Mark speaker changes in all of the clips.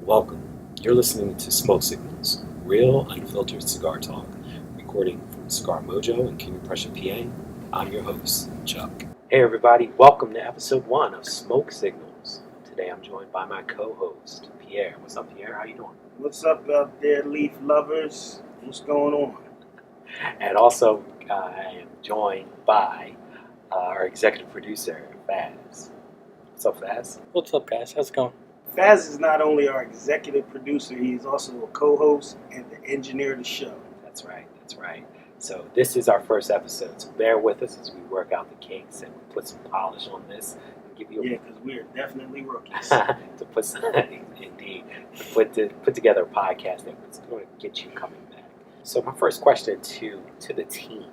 Speaker 1: Welcome. You're listening to Smoke Signals, real, unfiltered cigar talk, recording from Cigar Mojo in King of Prussia, PA. I'm your host, Chuck. Hey everybody, welcome to episode 1 of Smoke Signals. Today I'm joined by my co-host, Pierre. What's up, Pierre? How you doing?
Speaker 2: What's up out there, leaf lovers? What's going on?
Speaker 1: And also, I am joined by our executive producer, Faz. What's up, Faz?
Speaker 3: What's up, guys? How's it going?
Speaker 2: Faz is not only our executive producer, he's also a co-host and the engineer of the show.
Speaker 1: That's right. So this is our first episode, so bear with us as we work out the kinks and we put some polish on this and give you
Speaker 2: because we are definitely rookies.
Speaker 1: to put together a podcast that was going to get you coming back. So my first question to the team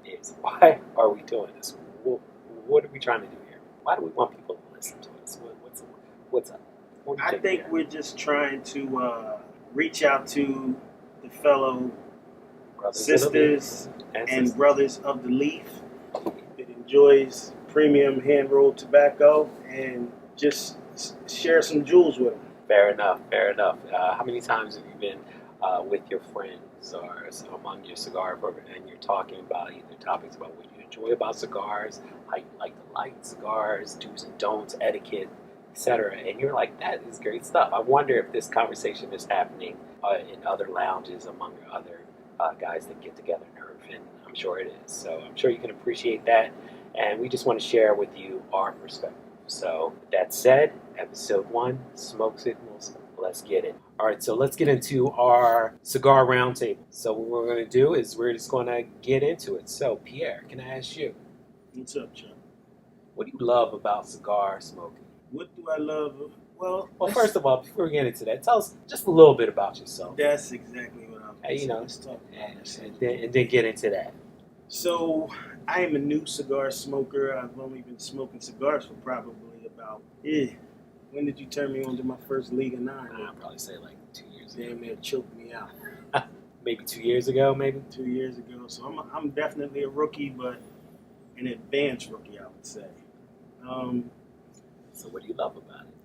Speaker 1: is, why are we doing this? What are we trying to do here? Why do we want people to listen to us? What's up?
Speaker 2: I think we're just trying to reach out to the fellow sisters and brothers of the leaf that enjoys premium hand-rolled tobacco and just share some jewels with them.
Speaker 1: Fair enough. How many times have you been with your friends or among your cigar program and you're talking about either topics about what you enjoy about cigars, how you like to light cigars, do's and don'ts, etiquette, etc. And you're like, that is great stuff. I wonder if this conversation is happening in other lounges among other guys that get together in Irv, and I'm sure it is. So I'm sure you can appreciate that, and we just want to share with you our perspective. So with that said, episode 1, Smoke Signals, let's get it. All right, so let's get into our cigar roundtable. So what we're going to do is we're just going to get into it. So Pierre, can I ask you?
Speaker 2: What's up, Chuck?
Speaker 1: What do you love about cigar smoking?
Speaker 2: What do I love? Well,
Speaker 1: first of all, before we get into that, tell us just a little bit about yourself.
Speaker 2: That's exactly what I'm saying.
Speaker 1: Let's talk and then get into that.
Speaker 2: So, I am a new cigar smoker. I've only been smoking cigars for probably about, when did you turn me on to my first Liga 9?
Speaker 1: I'd probably say like 2 years ago.
Speaker 2: Damn near choked me out.
Speaker 1: Maybe 2 years ago, maybe?
Speaker 2: 2 years ago. So, I'm definitely a rookie, but an advanced rookie, I would say.
Speaker 1: So what do you love about it?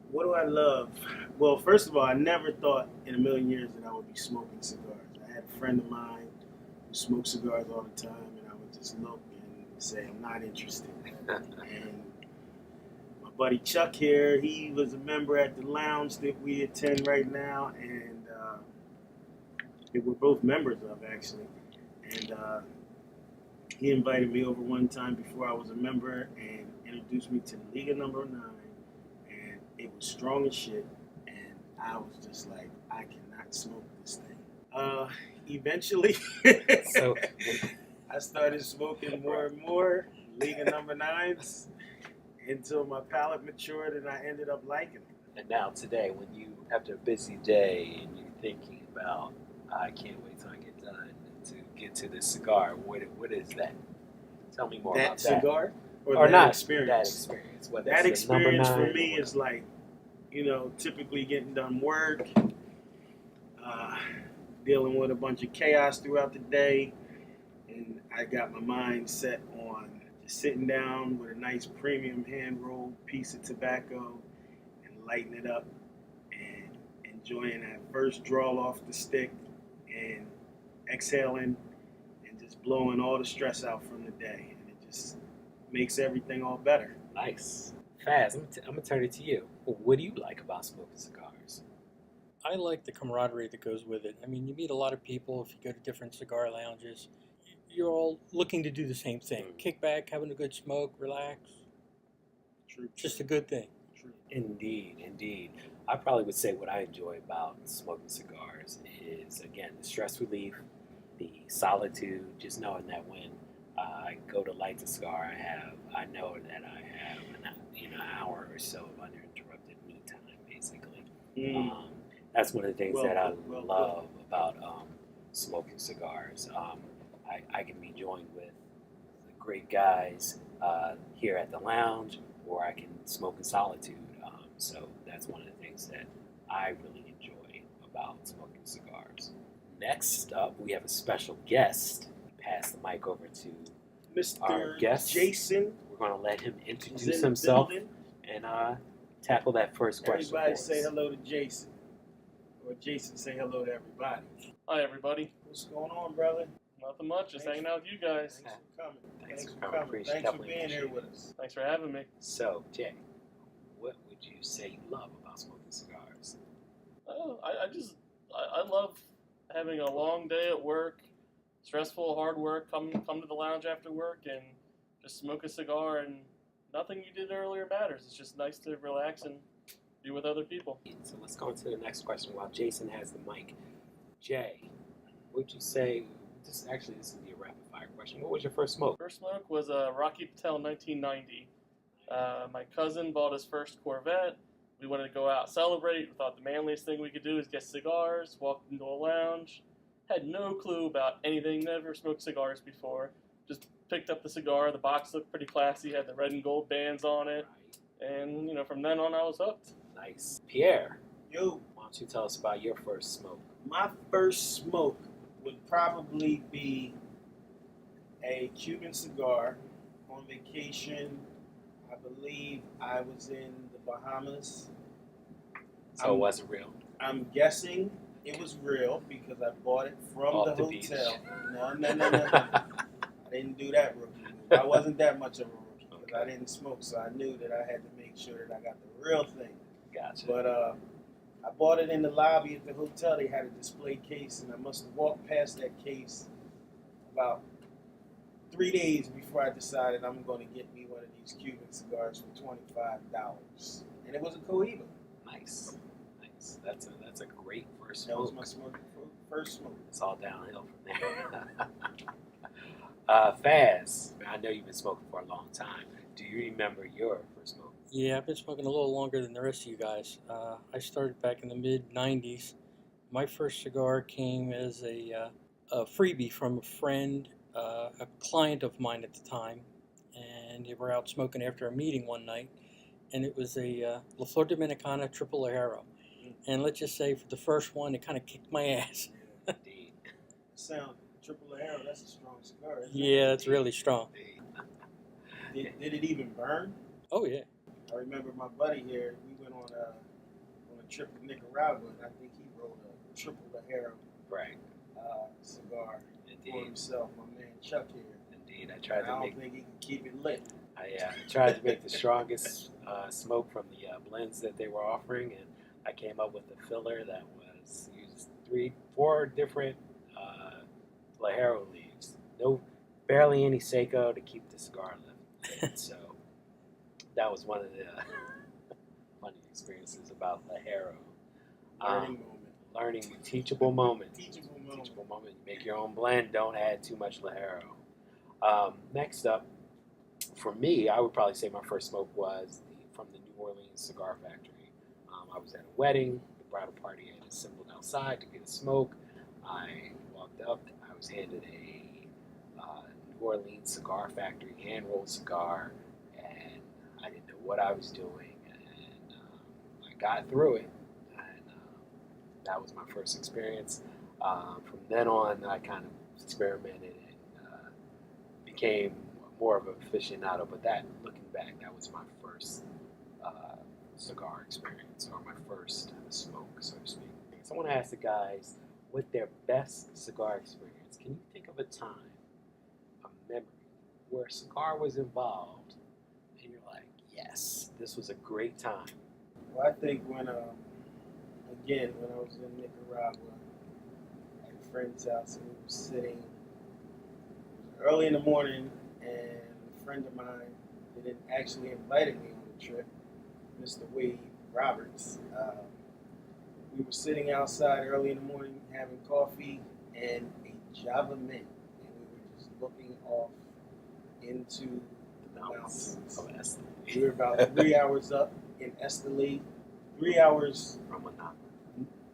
Speaker 2: What do I love? Well, first of all, I never thought in a million years that I would be smoking cigars. I had a friend of mine who smoked cigars all the time, and I would just look and say, I'm not interested. And my buddy Chuck here, he was a member at the lounge that we attend right now, and that we're both members of, actually. And he invited me over one time before I was a member and introduced me to the Liga number 9, and it was strong as shit, and I was just like, I cannot smoke this thing. Eventually, I started smoking more and more Liga number 9s until my palate matured and I ended up liking it.
Speaker 1: And now today, when you, after a busy day and you're thinking about, I can't wait till I get done to get to this cigar, what is that? Tell me more about that.
Speaker 2: That cigar?
Speaker 1: Or
Speaker 2: that
Speaker 1: not
Speaker 2: experience?
Speaker 1: That experience.
Speaker 2: That experience for me is like, typically getting done work, dealing with a bunch of chaos throughout the day, and I got my mind set on just sitting down with a nice premium hand-rolled piece of tobacco and lighting it up and enjoying that first draw off the stick and exhaling and just blowing all the stress out from the day. And it just makes everything all better.
Speaker 1: Nice. Faz, I'm going to turn it to you. What do you like about smoking cigars?
Speaker 3: I like the camaraderie that goes with it. I mean, you meet a lot of people if you go to different cigar lounges. You're all looking to do the same thing. Kick back, having a good smoke, relax.
Speaker 2: True.
Speaker 3: Just a good thing.
Speaker 2: True.
Speaker 1: Indeed. I probably would say what I enjoy about smoking cigars is, again, the stress relief, the solitude, just knowing that when I go to light the cigar I know that I have an hour or so of uninterrupted me time, basically. That's one of the things that I love about smoking cigars. I can be joined with the great guys here at the lounge, or I can smoke in solitude. So that's one of the things that I really enjoy about smoking cigars. Next up, we have a special guest. Pass the mic over to
Speaker 2: Mr.
Speaker 1: our guest.
Speaker 2: Jason.
Speaker 1: We're going to let him introduce himself and tackle that first question
Speaker 2: Everybody
Speaker 1: for
Speaker 2: say
Speaker 1: us.
Speaker 2: hello to Jason. Or Jason say hello to everybody.
Speaker 4: Hi, everybody.
Speaker 2: What's going on, brother?
Speaker 4: Nothing much, just hanging out with you guys.
Speaker 2: Thanks for coming.
Speaker 1: Thanks for coming. Appreciate-
Speaker 2: Thanks for
Speaker 1: definitely
Speaker 2: being here
Speaker 1: appreciate
Speaker 2: with us.
Speaker 4: Thanks for having me.
Speaker 1: So, Jay, what would you say you love about smoking cigars?
Speaker 4: I love having a long day at work, stressful, hard work. Come to the lounge after work and just smoke a cigar, and nothing you did earlier matters. It's just nice to relax and be with other people.
Speaker 1: So let's go on to the next question while Jason has the mic. Jay, would you say, this is be a rapid fire question. What was your first smoke?
Speaker 4: First smoke was a Rocky Patel 1990. My cousin bought his first Corvette. We wanted to go out and celebrate. We thought the manliest thing we could do is get cigars, walked into a lounge. Had no clue about anything, never smoked cigars before. Just picked up the cigar. The box looked pretty classy, had the red and gold bands on it. And, from then on, I was hooked.
Speaker 1: Nice. Pierre,
Speaker 2: Yo,
Speaker 1: why don't you tell us about your first smoke?
Speaker 2: my first smoke would probably be a Cuban cigar on vacation. I believe I was in the Bahamas.
Speaker 1: So it wasn't real.
Speaker 2: I'm guessing it was real because I bought it from
Speaker 1: Off
Speaker 2: the
Speaker 1: the
Speaker 2: hotel.
Speaker 1: beach.
Speaker 2: No. I didn't do that rookie move. I wasn't that much of a rookie because I
Speaker 1: Okay.
Speaker 2: didn't smoke, so I knew that I had to make sure that I got the real thing.
Speaker 1: Gotcha.
Speaker 2: But I bought it in the lobby at the hotel. They had a display case, and I must have walked past that case about 3 days before I decided I'm going to get me one of these Cuban cigars for $25, and it was a Cohiba.
Speaker 1: Nice. That's a great first
Speaker 2: That was
Speaker 1: smoke.
Speaker 2: my first smoke.
Speaker 1: It's all downhill from there. Faz, I know you've been smoking for a long time. Do you remember your first smoke?
Speaker 3: Yeah, I've been smoking a little longer than the rest of you guys. I started back in the mid-'90s. My first cigar came as a freebie from a friend, a client of mine at the time, and they were out smoking after a meeting one night, and it was a La Flor Dominicana Triple Ajero. And let's just say for the first one, it kind of kicked my ass.
Speaker 1: Indeed.
Speaker 2: Sound Triple Arrow. That's a strong cigar. Isn't
Speaker 3: Yeah, it's really strong.
Speaker 1: Indeed.
Speaker 2: Did it even burn?
Speaker 3: Oh, yeah.
Speaker 2: I remember my buddy here. We went on a trip to Nicaragua, and I think he rolled a Triple Arrow
Speaker 1: Right.
Speaker 2: cigar for
Speaker 1: Indeed.
Speaker 2: himself. My man Chuck here.
Speaker 1: Indeed. I
Speaker 2: I
Speaker 1: tried to
Speaker 2: don't
Speaker 1: make
Speaker 2: think he can keep it lit.
Speaker 1: I tried to make the strongest smoke from the blends that they were offering, and I came up with a filler that was used 3-4 different Lajero leaves. Barely any Seco to keep the cigar lit. So that was one of the funny experiences about Lajero. Learning, teachable moment.
Speaker 2: Teachable moment.
Speaker 1: Teachable moment. You make your own blend. Don't add too much Lajero. Next up, for me, I would probably say my first smoke was from the New Orleans Cigar Factory. I was at a wedding. The bridal party had assembled outside to get a smoke. I walked up. I was handed a New Orleans Cigar Factory hand-rolled cigar, and I didn't know what I was doing. And I got through it, and that was my first experience. From then on, I kind of experimented and became more of an aficionado. But looking back, that was my first cigar experience, or my first smoke, so to speak. So I want to ask the guys what their best cigar experience. Can you think of a time, a memory, where a cigar was involved, and you're like, yes, this was a great time?
Speaker 2: Well, I think when I was in Nicaragua at a friend's house, and we were sitting early in the morning, and a friend of mine that had actually invited me on the trip, Mr. Wade Roberts, we were sitting outside early in the morning having coffee and a Java Mint, and we were just looking off into the mountains.
Speaker 1: of Esteli.
Speaker 2: We were about 3 hours up in Esteli. 3 hours,
Speaker 1: From Manama.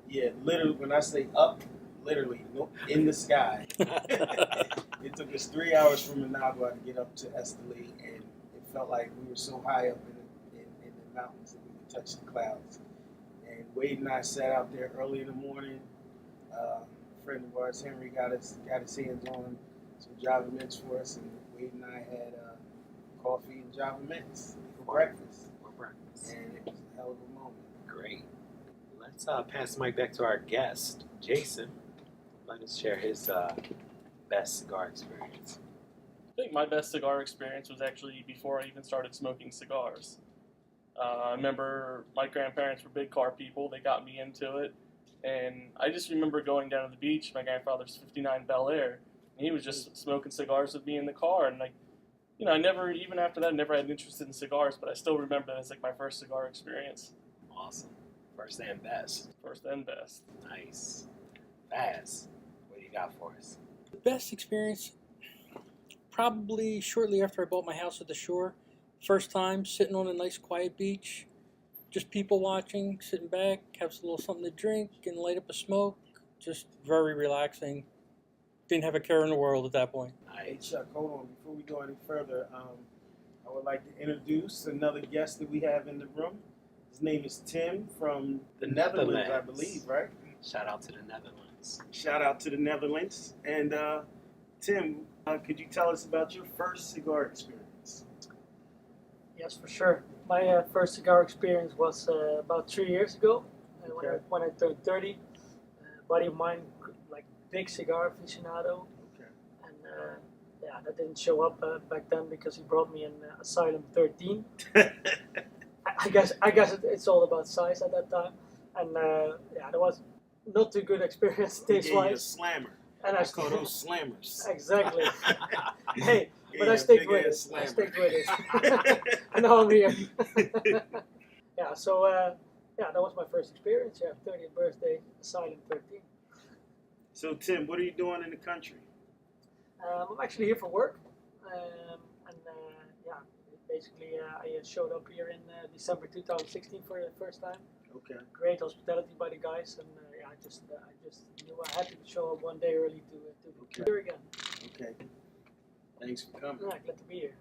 Speaker 2: yeah, literally, when I say up, literally, in the sky. It took us 3 hours from Managua to get up to Esteli, and it felt like we were so high up in the mountains that we could touch the clouds. And Wade and I sat out there early in the morning. A friend of ours, Henry, got his hands on some Java Mints for us, and Wade and I had coffee and Java Mints for breakfast.
Speaker 1: breakfast.
Speaker 2: And it was a hell of a moment.
Speaker 1: Great. Let's pass the mic back to our guest, Jason. Let us share his best cigar experience.
Speaker 4: I think my best cigar experience was actually before I even started smoking cigars. I remember my grandparents were big car people. They got me into it. And I just remember going down to the beach. My grandfather's 59 Bel Air. And he was just smoking cigars with me in the car. And, I never, even after that, never had an interest in cigars. But I still remember that as, my first cigar experience.
Speaker 1: Awesome. First and best.
Speaker 4: First and best.
Speaker 1: Nice. Faz, what do you got for us?
Speaker 3: The best experience, probably shortly after I bought my house at the shore. First time sitting on a nice quiet beach, just people watching, sitting back, have a little something to drink, and light up a smoke. Just very relaxing. Didn't have a care in the world at that point.
Speaker 2: Hey
Speaker 1: Nice.
Speaker 2: Chuck, hold on. Before we go any further, I would like to introduce another guest that we have in the room. His name is Tim from the Netherlands, I believe, right?
Speaker 1: Shout out to the Netherlands.
Speaker 2: Shout out to the Netherlands. And Tim, could you tell us about your first cigar experience?
Speaker 5: Yes, for sure. My first cigar experience was about 3 years ago
Speaker 2: Okay.
Speaker 5: when I turned 30. A buddy of mine, big cigar aficionado,
Speaker 2: Okay.
Speaker 5: and that didn't show up back then because he brought me an Asylum 13. I guess it's all about size at that time, and that was not too good experience
Speaker 2: He gave you a
Speaker 5: taste-wise.
Speaker 2: slammer.
Speaker 5: And
Speaker 2: I call those slammers.
Speaker 5: Exactly. Hey, but
Speaker 2: Yeah,
Speaker 5: I stick
Speaker 2: big
Speaker 5: with
Speaker 2: ass
Speaker 5: it. I
Speaker 2: slammer.
Speaker 5: stick with it. I know I'm here. Yeah, so that was my first experience. 30th birthday, Asylum 13.
Speaker 2: So Tim, what are you doing in the country?
Speaker 5: I'm actually here for work, basically I showed up here in December 2016 for the first time.
Speaker 2: Okay.
Speaker 5: Great hospitality by the guys, and I just knew I had to show up one day early to
Speaker 2: Okay.
Speaker 5: be here again.
Speaker 2: Okay. Thanks for coming.
Speaker 5: Yeah, glad to be here.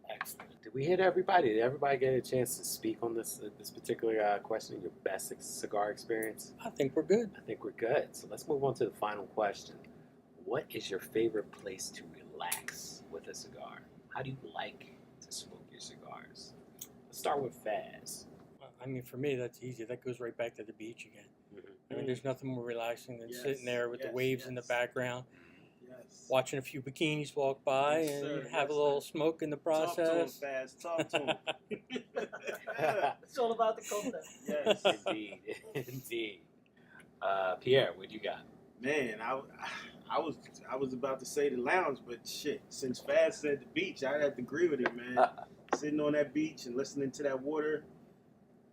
Speaker 1: Excellent. Did we hit everybody? Did everybody get a chance to speak on this particular question, your best cigar experience?
Speaker 3: I think we're good.
Speaker 1: I think we're good. So let's move on to the final question. What is your favorite place to relax with a cigar? How do you like to smoke your cigars? Let's start with Faz.
Speaker 3: I mean, for me, that's easy. That goes right back to the beach again.
Speaker 1: Mm-hmm.
Speaker 3: I mean, there's nothing more relaxing than
Speaker 2: Yes,
Speaker 3: sitting there with the
Speaker 2: yes,
Speaker 3: waves in the
Speaker 2: yes.
Speaker 3: background,
Speaker 2: Yes.
Speaker 3: watching a few bikinis walk by,
Speaker 2: Yes,
Speaker 3: and
Speaker 2: sir,
Speaker 3: have
Speaker 2: yes,
Speaker 3: a little
Speaker 2: sir.
Speaker 3: smoke in the
Speaker 2: Talk to him,
Speaker 3: process.
Speaker 2: Faz. Talk to him.
Speaker 5: It's all about the content.
Speaker 2: Yes.
Speaker 1: Indeed. Indeed. Pierre, what you got?
Speaker 2: Man, I was about to say the lounge, but shit, since Faz said the beach, I'd have to agree with him, man. Sitting on that beach and listening to that water,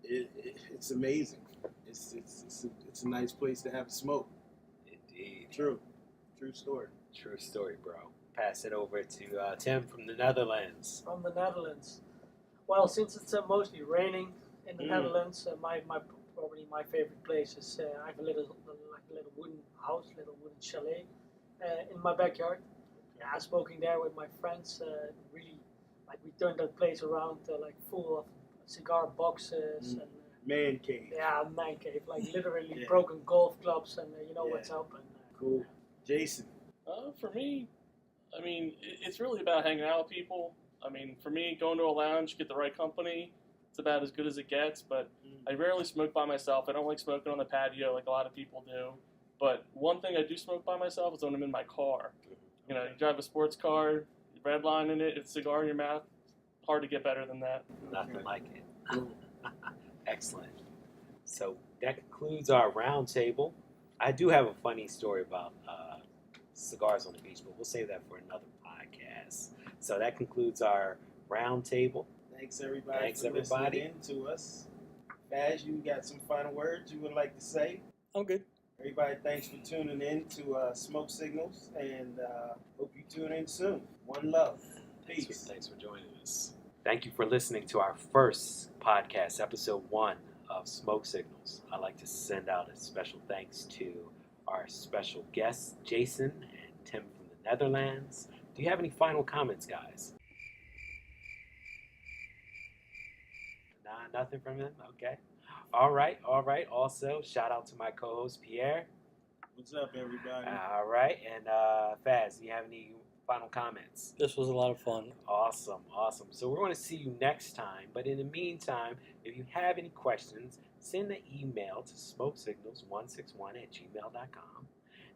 Speaker 2: it's amazing. It's a nice place to have a smoke.
Speaker 1: Indeed.
Speaker 2: True story.
Speaker 1: True story, bro. Pass it over to Tim from the Netherlands.
Speaker 5: From the Netherlands. Well, since it's mostly raining in the Netherlands, probably my favorite place is I have a little wooden house, little wooden chalet in my backyard. Yeah, smoking there with my friends. Really, we turned that place around full of cigar boxes and
Speaker 2: Man cave.
Speaker 5: man cave, literally
Speaker 2: Yeah.
Speaker 5: broken golf clubs and
Speaker 2: Yeah.
Speaker 5: what's up. And
Speaker 2: Cool. Jason.
Speaker 4: For me, I mean, it's really about hanging out with people. I mean, for me, going to a lounge, get the right company, it's about as good as it gets. But I rarely smoke by myself. I don't like smoking on the patio like a lot of people do. But one thing I do smoke by myself is when I'm in my car. You drive a sports car, red line in it, it's a cigar in your mouth. Hard to get better than that.
Speaker 1: Nothing like it.
Speaker 2: Cool.
Speaker 1: Excellent. So that concludes our roundtable. I do have a funny story about cigars on the beach, but we'll save that for another podcast. So that concludes our roundtable.
Speaker 2: Thanks everybody
Speaker 1: Thanks,
Speaker 2: for
Speaker 1: everybody.
Speaker 2: listening in to us. Faz, you got some final words you would like to say?
Speaker 3: I'm good.
Speaker 2: Everybody, thanks for tuning in to Smoke Signals, and hope you tune in soon. One love. Peace.
Speaker 1: Thanks for joining us. Thank you for listening to our first podcast, episode 1 of Smoke Signals. I'd like to send out a special thanks to our special guests, Jason and Tim from the Netherlands. Do you have any final comments, guys? Nah, nothing from him? Okay. All right. Also, shout out to my co-host, Pierre.
Speaker 2: What's up, everybody?
Speaker 1: All right. And Faz, do you have any Final comments.
Speaker 3: This was a lot of fun.
Speaker 1: Awesome, awesome. So we're going to see you next time. But in the meantime, if you have any questions, send an email to smokesignals161@gmail.com,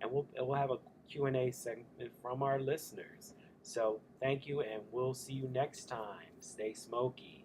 Speaker 1: and we'll have a Q&A segment from our listeners. So thank you, and we'll see you next time. Stay smoky.